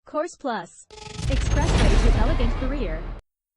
Course Plus. Expressway to Elegant Career.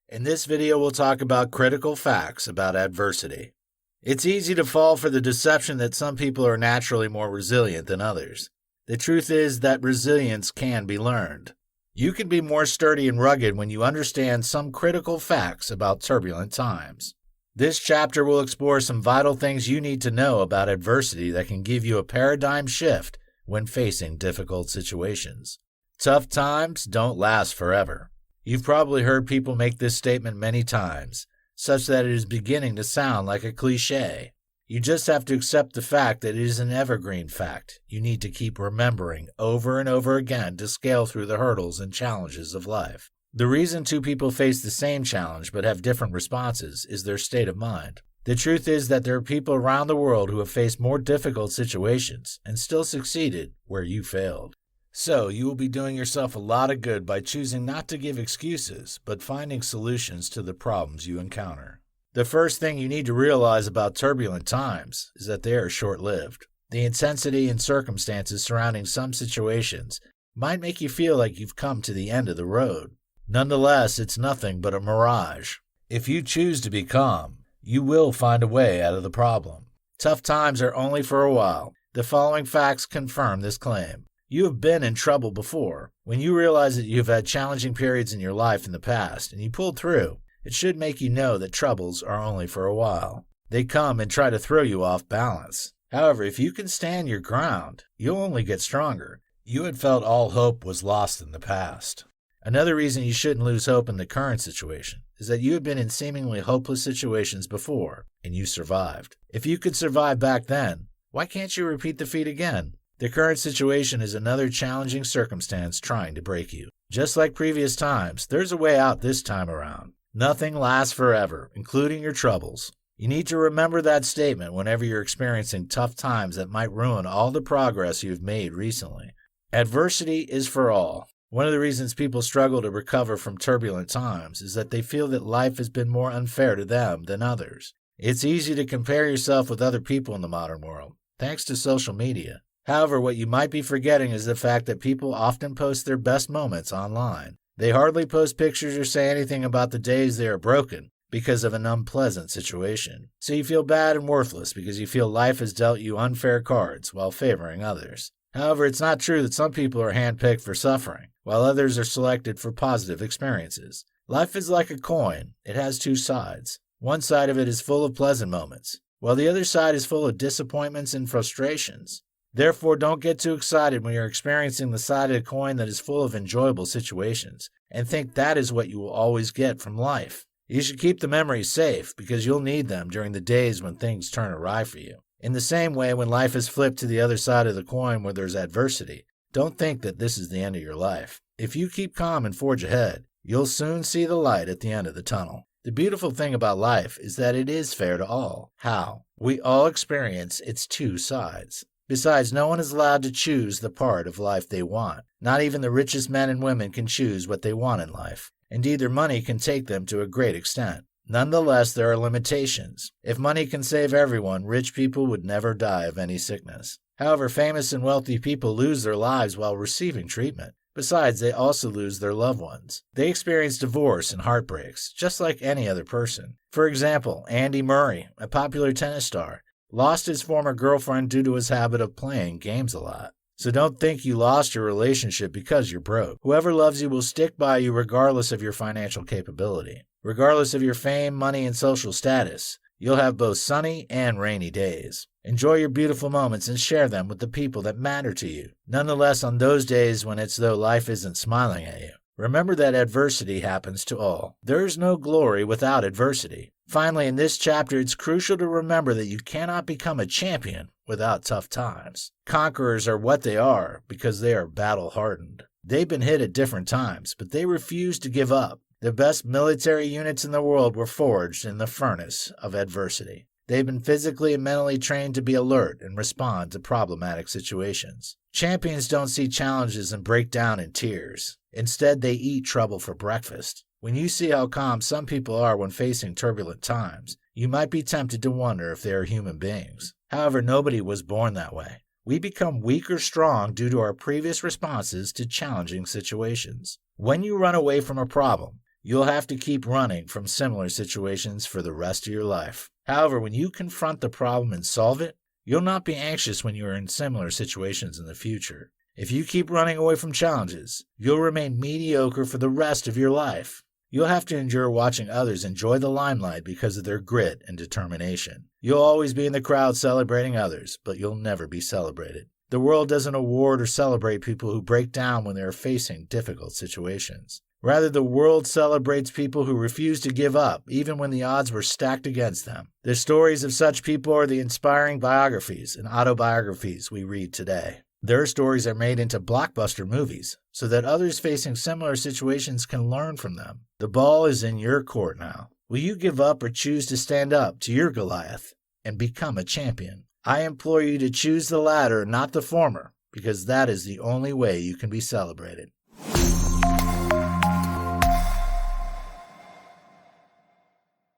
In this video, we'll talk about critical facts about adversity. It's easy to fall for the deception that some people are naturally more resilient than others. The truth is that resilience can be learned. You can be more sturdy and rugged when you understand some critical facts about turbulent times. This chapter will explore some vital things you need to know about adversity that can give you a paradigm shift when facing difficult situations. Tough times don't last forever. You've probably heard people make this statement many times, such that it is beginning to sound like a cliche. You just have to accept the fact that it is an evergreen fact you need to keep remembering over and over again to scale through the hurdles and challenges of life. The reason two people face the same challenge but have different responses is their state of mind. The truth is that there are people around the world who have faced more difficult situations and still succeeded where you failed. So, you will be doing yourself a lot of good by choosing not to give excuses, but finding solutions to the problems you encounter. The first thing you need to realize about turbulent times is that they are short-lived. The intensity and circumstances surrounding some situations might make you feel like you've come to the end of the road. Nonetheless, it's nothing but a mirage. If you choose to be calm, you will find a way out of the problem. Tough times are only for a while. The following facts confirm this claim. You have been in trouble before. When you realize that you've had challenging periods in your life in the past and you pulled through, it should make you know that troubles are only for a while. They come and try to throw you off balance. However, if you can stand your ground, you'll only get stronger. You had felt all hope was lost in the past. Another reason you shouldn't lose hope in the current situation is that you have been in seemingly hopeless situations before and you survived. If you could survive back then, why can't you repeat the feat again? The current situation is another challenging circumstance trying to break you. Just like previous times, there's a way out this time around. Nothing lasts forever, including your troubles. You need to remember that statement whenever you're experiencing tough times that might ruin all the progress you've made recently. Adversity is for all. One of the reasons people struggle to recover from turbulent times is that they feel that life has been more unfair to them than others. It's easy to compare yourself with other people in the modern world, thanks to social media. However, what you might be forgetting is the fact that people often post their best moments online. They hardly post pictures or say anything about the days they are broken because of an unpleasant situation. So you feel bad and worthless because you feel life has dealt you unfair cards while favoring others. However, it's not true that some people are handpicked for suffering, while others are selected for positive experiences. Life is like a coin. It has two sides. One side of it is full of pleasant moments, while the other side is full of disappointments and frustrations. Therefore, don't get too excited when you're experiencing the side of the coin that is full of enjoyable situations, and think that is what you will always get from life. You should keep the memories safe because you'll need them during the days when things turn awry for you. In the same way, when life is flipped to the other side of the coin where there's adversity, don't think that this is the end of your life. If you keep calm and forge ahead, you'll soon see the light at the end of the tunnel. The beautiful thing about life is that it is fair to all. How? We all experience its two sides. Besides, no one is allowed to choose the part of life they want. Not even the richest men and women can choose what they want in life. Indeed, their money can take them to a great extent. Nonetheless, there are limitations. If money can save everyone, rich people would never die of any sickness. However, famous and wealthy people lose their lives while receiving treatment. Besides, they also lose their loved ones. They experience divorce and heartbreaks, just like any other person. For example, Andy Murray, a popular tennis star, lost his former girlfriend due to his habit of playing games a lot. So don't think you lost your relationship because you're broke. Whoever loves you will stick by you regardless of your financial capability. Regardless of your fame, money, and social status, you'll have both sunny and rainy days. Enjoy your beautiful moments and share them with the people that matter to you. Nonetheless, on those days when it's though life isn't smiling at you, remember that adversity happens to all. There is no glory without adversity. Finally, in this chapter, it's crucial to remember that you cannot become a champion without tough times. Conquerors are what they are because they are battle-hardened. They've been hit at different times, but they refuse to give up. The best military units in the world were forged in the furnace of adversity. They've been physically and mentally trained to be alert and respond to problematic situations. Champions don't see challenges and break down in tears. Instead, they eat trouble for breakfast. When you see how calm some people are when facing turbulent times, you might be tempted to wonder if they are human beings. However, nobody was born that way. We become weak or strong due to our previous responses to challenging situations. When you run away from a problem, you'll have to keep running from similar situations for the rest of your life. However, when you confront the problem and solve it, you'll not be anxious when you are in similar situations in the future. If you keep running away from challenges, you'll remain mediocre for the rest of your life. You'll have to endure watching others enjoy the limelight because of their grit and determination. You'll always be in the crowd celebrating others, but you'll never be celebrated. The world doesn't award or celebrate people who break down when they are facing difficult situations. Rather, the world celebrates people who refuse to give up, even when the odds were stacked against them. The stories of such people are the inspiring biographies and autobiographies we read today. Their stories are made into blockbuster movies, so that others facing similar situations can learn from them. The ball is in your court now. Will you give up or choose to stand up to your Goliath and become a champion? I implore you to choose the latter, not the former, because that is the only way you can be celebrated.